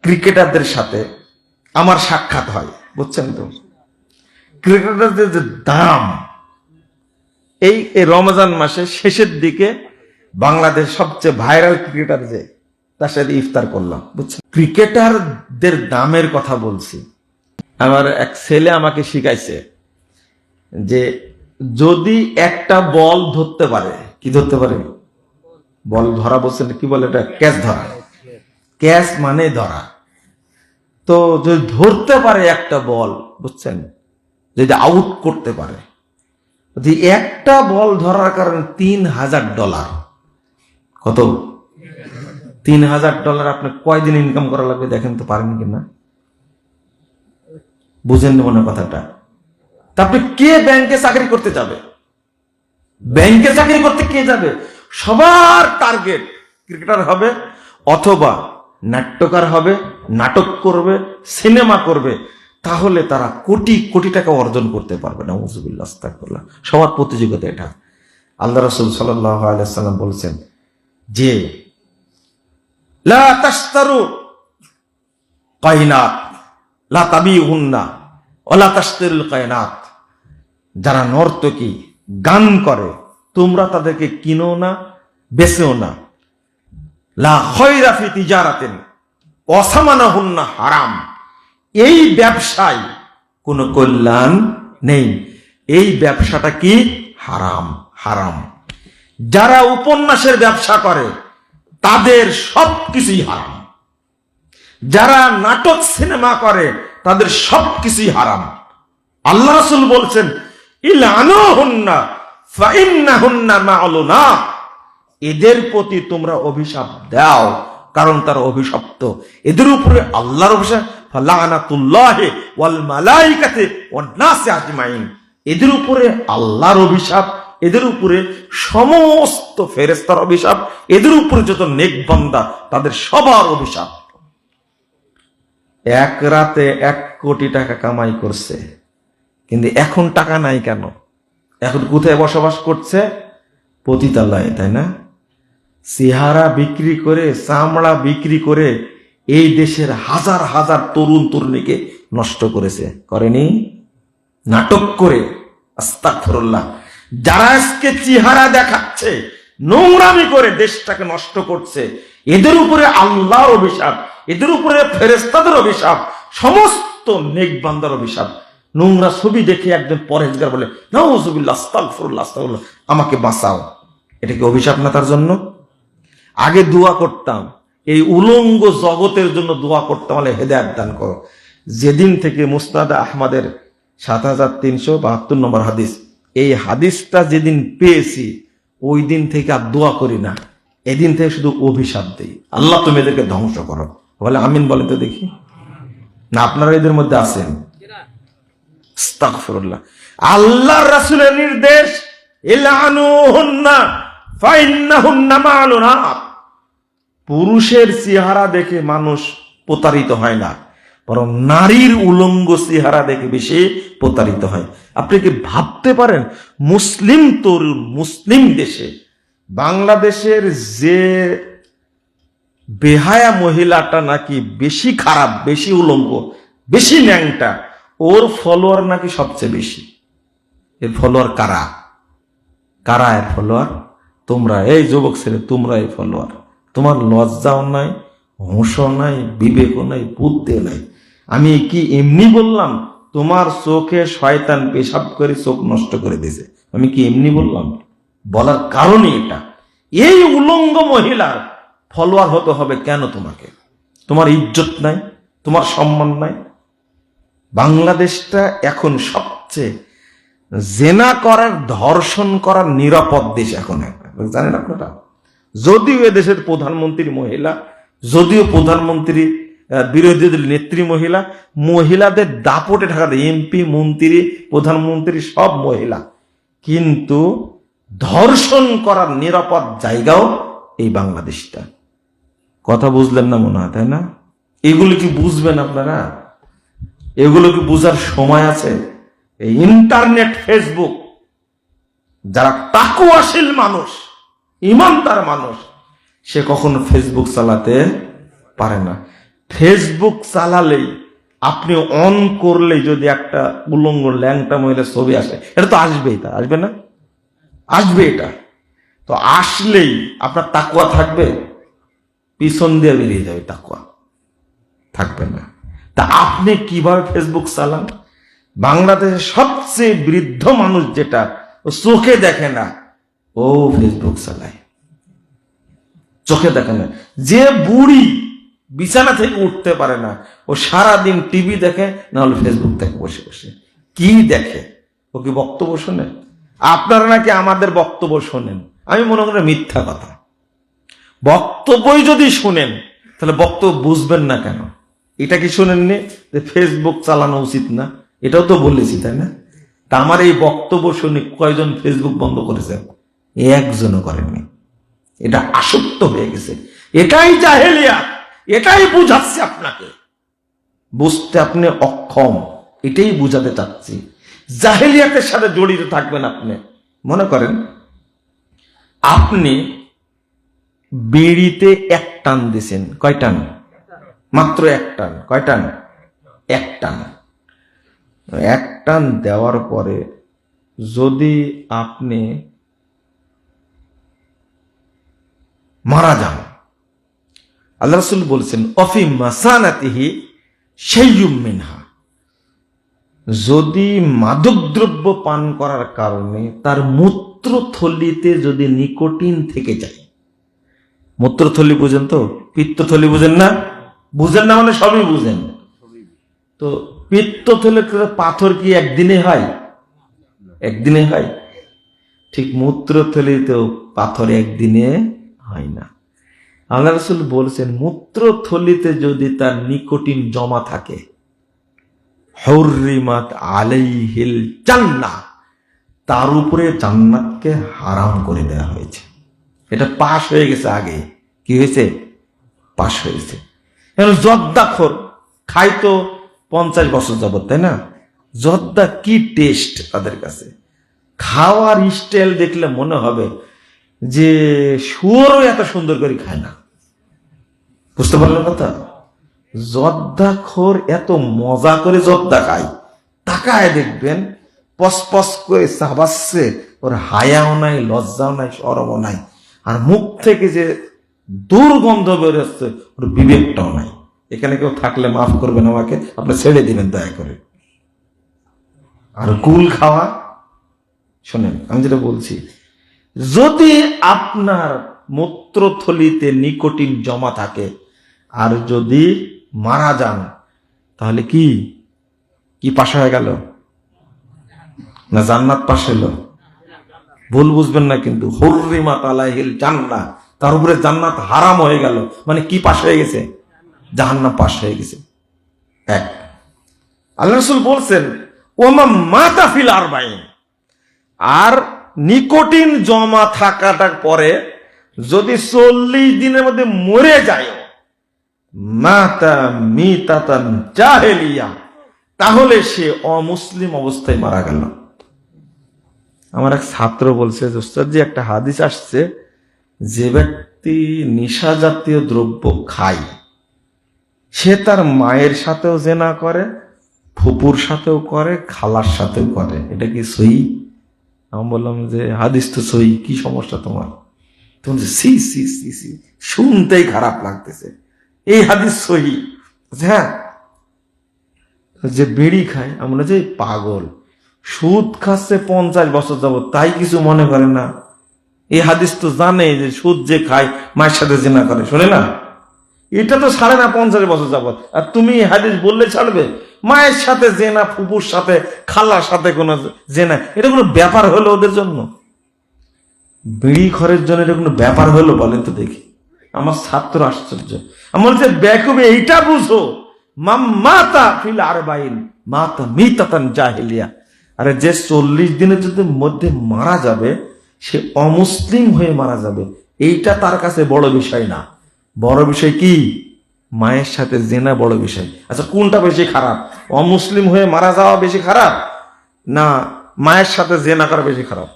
ক্রিকেটারদের সাথে আমার সাক্ষাৎ হয়, বুঝছেন তো? ক্রিকেটারদের যে দাম, এই রমজান মাসের শেষের দিকে বাংলাদেশ সবচেয়ে ভাইরাল ক্রিকেটার যে, তার সাথে ইফতার করলাম, বুঝছেন? ক্রিকেটারদের দামের কথা বলছি। আমার এক ছেলে আমাকে শিখাইছে যে যদি একটা বল ধরতে পারে, কি ধরতে পারে, বল ধরা বলছেন, কি বলে এটা, ক্যাচ ধরা, ক্যাচ মানে ধরা। তো যদি ধরতে পারে একটা বল, বুঝছেন, যদি আউট করতে পারে, যদি একটা বল ধরার কারণে $3000, কত, $3000 আপনি কয়দিন ইনকাম করা লাগবে দেখেন তো, পারেন কিনা, বুঝেন মনে কথাটা? তারপরে কে ব্যাংকে চাকরি করতে যাবে? ব্যাংকে চাকরি করতে কে যাবে? সবার টার্গেট ক্রিকেটার হবে অথবা নাট্যকার হবে, নাটক করবে, সিনেমা করবে, তাহলে তারা কোটি কোটি টাকা অর্জন করতে পারবে না। নাউযুবিল্লাহ, আস্তাগফিরুল্লাহ। সবার প্রতিযোগিতা এটা। আল্লাহ রাসূল সাল্লাল্লাহু আলাইহি ওয়াসাল্লাম বলেছেন যে লা তাশতারু কায়নাত লা তাবিহুন্না ওয়ালা তাশতারুল কায়নাত, যারা নর্তকী, গান করে, তোমরা তাদেরকে কিনো না, বেচেও না। লা খায়রা ফি তিজারাতিন ওয়া সামানাহুন্না হারাম, এই ব্যবসায় কোনো কল্যাণ নেই, এই ব্যবসাটা কি, হারাম, হারাম। যারা উপন্যাসের ব্যবসা করে তাদের সবকিছুই হারাম, যারা নাটক সিনেমা করে তাদের সবকিছুই হারাম। আল্লাহ রাসূল বলছেন ইলআনুহুন্না ফাইন্নাহুন্না মা'লুনাত, এদের প্রতি তোমরা অভিশাপ দাও, কারণ তারা অভিশপ্ত। এদের উপরে আল্লাহর অভিশাপ, ফালানাতুল্লাহি ওয়াল মালাইকাতি ওয়ান নাসি আজমাইন, এদের উপরে আল্লাহর অভিশাপ, এদের উপরে সমস্ত ফেরেশতার অভিশাপ, এদের উপরে যত নেক বান্দা তাদের সবার অভিশাপ। এক রাতে 1 কোটি টাকা কামাই করছে, কিন্তু এখন টাকা নাই কেন? এখন কোথায় বসবাস করছে? পতিতালয়ে, তাই না? চেহারা বিক্রি করে, চামড়া বিক্রি করে এই দেশের হাজার হাজার তরুণ তরুণীকে নষ্ট করেছে, করেনি? নাটক করে, আস্তাগফিরুল্লাহ। যারা আজকে চেহারা দেখাচ্ছে, নোংরামি করে দেশটাকে নষ্ট করছে, এদের উপরে আল্লাহর অভিশাপ, এদের উপরে ফেরেশতাদের অভিশাপ, সমস্ত নেক বান্দার অভিশাপ। নোংরা ছবি দেখে একজন পরহেজগার বলে নাউযুবিল্লাহ, আস্তাগফিরুল্লাহ, আস্তাগফিরুল্লাহ, আমাকে বাঁচাও, এটা কি অভিশাপ না তার জন্য? আগে দোয়া করতাম, এই উলঙ্গ জগতের জন্য দোয়া করতাম, বলে হেদায়েত দান করো। যেদিন থেকে মুসনাদ আহমদের 7372 নম্বর হাদিস, এই হাদিসটা যেদিন পেয়েছি ওই দিন থেকে আর দোয়া করি না, এদিন থেকে শুধু অভিশাপ দেই, আল্লাহ তুমি এদেরকে ধ্বংস করো। বলে আমিন বলেন তো দেখি, না আপনারা এদের মধ্যে আছেন? আস্তাগফিরুল্লাহ। আল্লাহর রাসূলের নির্দেশ ইলআনুহুন্না ফাইন্নাহুন্না মা'লুনাত, পুরুষের চেহারা দেখে মানুষ প্রতারিত হয় না, বরং নারীর উলঙ্গ চেহারা দেখে বেশি প্রতারিত হয়। আপনি কি ভাবতে পারেন মুসলিম তরুণ, মুসলিম দেশে, বাংলাদেশের যে বেহায়া মহিলাটা নাকি বেশি খারাপ, বেশি উলঙ্গ, বেশি ন্যাংটা, ওর ফলোয়ার নাকি সবচেয়ে বেশি। এর ফলোয়ার কারা? কারা এর ফলোয়ার? তোমরা, এই যুবক ছেলে, তোমরা এই ফলোয়ার। তোমার লজ্জাও নাই, হুঁশও নাই, বিবেকও নাই, বুদ্ধিও নাই। আমি কি এমনি বললাম তোমার চোখে শয়তান পেশাব করে চোখ নষ্ট করে দিয়েছে? আমি কি এমনি বললাম? বলার কারণই এটা। এই উলঙ্গ মহিলার ফলোয়ার হতে হবে কেন তোমাকে? তোমার ইজ্জত নাই, তোমার সম্মান নাই। বাংলাদেশটা এখন সবচেয়ে জেনা করার, ধর্ষণ করার নিরাপদ দেশ এখন, জানেন আপনারা? যদিও এদেশের প্রধানমন্ত্রী মহিলা, যদিও প্রধানমন্ত্রী বিরোধী দলের নেত্রী মহিলা, মহিলাদের দাপটে ঢাকা, এমপি, মন্ত্রী, প্রধানমন্ত্রী সব মহিলা, কিন্তু ধর্ষণ করার নিরাপদ জায়গাও এই বাংলাদেশটা। কথা বুঝলেন না মনে হয়, তাই না? এগুলো কি বুঝবেন আপনারা? এগুলো কি বুঝার সময় আছে? এই ইন্টারনেট, ফেসবুক, যারা তাকওয়াশীল মানুষ, ইমানদার মানুষ, সে কখনো ফেসবুক চালাতে পারে না। ফেসবুক চালালেই, আপনি অন করলেই যদি একটা উলঙ্গ ল্যাংটা মহিলার ছবি আসে, এটা তো আসবেই, তা আসবে না? আসবে। এটা তো আসলেই আপনার তাকওয়া থাকবে? পিছন দিয়ে বেরিয়ে যাবে, তাকওয়া থাকবে না। তা আপনি কিভাবে ফেসবুক চালান? বাংলাদেশের সবচেয়ে বৃদ্ধ মানুষ যেটা, ও চোখে দেখে না, ও ফেসবুক চালায়, চোখে দেখে না। যে বুড়ি বিছানা থেকে উঠতে পারে না, ও সারাদিন টিভি দেখে, না হলে ফেসবুক দেখে বসে বসে। কি দেখে? ও কি বক্তব্য শোনে? আপনারা নাকি আমাদের বক্তব্য শোনেন, আমি মনে করি মিথ্যা কথা। বক্তব্যই যদি শুনেন, তাহলে বক্তব্য বুঝবেন না কেন? এটা কি শুনেননি যে ফেসবুক চালানো উচিত না? এটাও তো বলেছি, তাই না? তা আমার এই বক্তব্য শুনে কয়জন ফেসবুক বন্ধ করেছেন? একজনও করেননি। এটা আসক্ত হয়ে গেছে। এটাই জাহেলিয়া, এটাই বুঝাচ্ছে আপনাকে। বুঝতে আপনি অক্ষম, এটাই বুঝাতে চাচ্ছি। জাহেলিয়াতের সাথে জড়িত থাকবেন আপনি। মনে করেন আপনি বিড়িতে এক টান দিছেন, কয় টান? মাত্র এক টান। কয় টান? এক টান। এক টান দেওয়ার পরে যদি আপনি মারা যান, আল্লাহ রাসূল বলছেন অফি মাসানাতিহি শাইয়ুম মিনহা, যদি মাদকদ্রব্য পান করার কারণে তার মূত্রথলিতে যদি নিকোটিন থেকে যায়। মূত্রথলি বুঝেন তো? পিত্তথলি বুঝেন না? বুঝেন না মানে সবই বুঝেন তো। পিত্তথলিতে পাথর কি একদিনে হয়? একদিনে হয়? ঠিক মূত্রথলিতেও পাথর একদিনে হয় না। আল্লাহ রাসূল বলছেন মূত্রথলিতে যদি তার নিকোটিন জমা থাকে, হুররিমাত আলাইহিল জান্নাহ, তার উপরে জান্নাতকে হারাম করে দেওয়া হয়েছে। এটা পাশ হয়ে গেছে আগে। কি হয়েছে? পাশ হয়েছে। এখন জর্দাখোর খাই তো 50 বছর যাবত, তাই না? জর্দা কি টেস্ট তাদের কাছে, খাওয়ার স্টাইল দেখলে মনে হবে যে শুয়োরও এত সুন্দর করে খায় না। বুঝতে পারলেন কথা? জর্দাখোর এত মজা করে জর্দা খায়, তাকায় দেখবেন পস করে চাবাচ্ছে, ওর হায়াও নাই, লজ্জাও নাই, শরমও নাই, আর মুখ থেকে যে দুর্গন্ধ বেরোচ্ছে ওর বিবেকটাও নাই। এখানে কেউ থাকলে মাফ করবেন আমাকে, আপনি ছেড়ে দিবেন দয়া করে। আর গুল খাওয়া, শোনেন আমি যেটা বলছি, যদি আপনার মূত্রথলিতে নিকোটিন জমা থাকে আর যদি মারা যান, তাহলে কি কি পাশ হয়ে গেল? না জান্নাত পাশ হলো? ভুল বুঝবেন না কিন্তু। হুররিমাত আলাইহিল জান্নাহ, তার উপরে জান্নাত হারাম হয়ে গেল, মানে কি পাশ হয়ে গেছে? জাহান্নাম পাশ হয়ে গেছে। এক, আল্লাহ রাসূল বলছেন ওমা মাতা ফিল আরবাইন, আর নিকোটিন জমা থাকাটার পরে যদি 40 দিনের মধ্যে মরে যায়, মাতা মিতাতান জাহেলিয়া, তাহলে সে অমুসলিম অবস্থায় মারা গেল। আমার এক ছাত্র বলছে যে উস্তাদ জি, একটা হাদিস আসছে যে ব্যক্তি নেশা জাতীয় দ্রব্য খায় সে তার মায়ের সাথেও জেনা করে, ফুপুর সাথেও করে, খালার সাথেও করে। এটা কি সহি? আমি বললাম যে হাদিস তো সহি, কি সমস্যা তোমার? তুমি সি সি সি সি, শুনতেই খারাপ লাগতেছে, এই হাদিস সহি। হ্যাঁ, যে বিড়ি খায়, আমরা যে পাগল, সুদ খাচ্ছে 50 বছর যাবত, তাই কিছু মনে করে না। এই হাদিস তো জানে যে সুদ যে খায় মায়ের সাথে জেনা করে, শোনে না? এটা তো ছাড়ে না 50 বছর যাবত, আর তুমি এই হাদিস বললে ছাড়বে? মায়ের সাথে জেনা, ফুপুর সাথে, খালার সাথে কোনো জেনা, এটা কোনো ব্যাপার হলো ওদের জন্য? বিড়ি খরের জন্য এটা কোনো ব্যাপার হলো? বলেন তো দেখি। আমার ছাত্র আশ্চর্য। আমি বলছি বেকুবে এইটা বুঝো, মাতা ফিল আরবাইন মাতা মিতাতান জাহেলিয়া। আরে যে 40 দিনের যদি মধ্যে মারা যাবে সে অমুসলিম হয়ে মারা যাবে, এইটা তার কাছে বড় বিষয় না। বড় বিষয় কি? মায়ের সাথে জেনা বড় বিষয়। আচ্ছা কোনটা বেশি খারাপ? অমুসলিম হয়ে মারা যাওয়া বেশি খারাপ, না মায়ের সাথে জেনা করা বেশি খারাপ?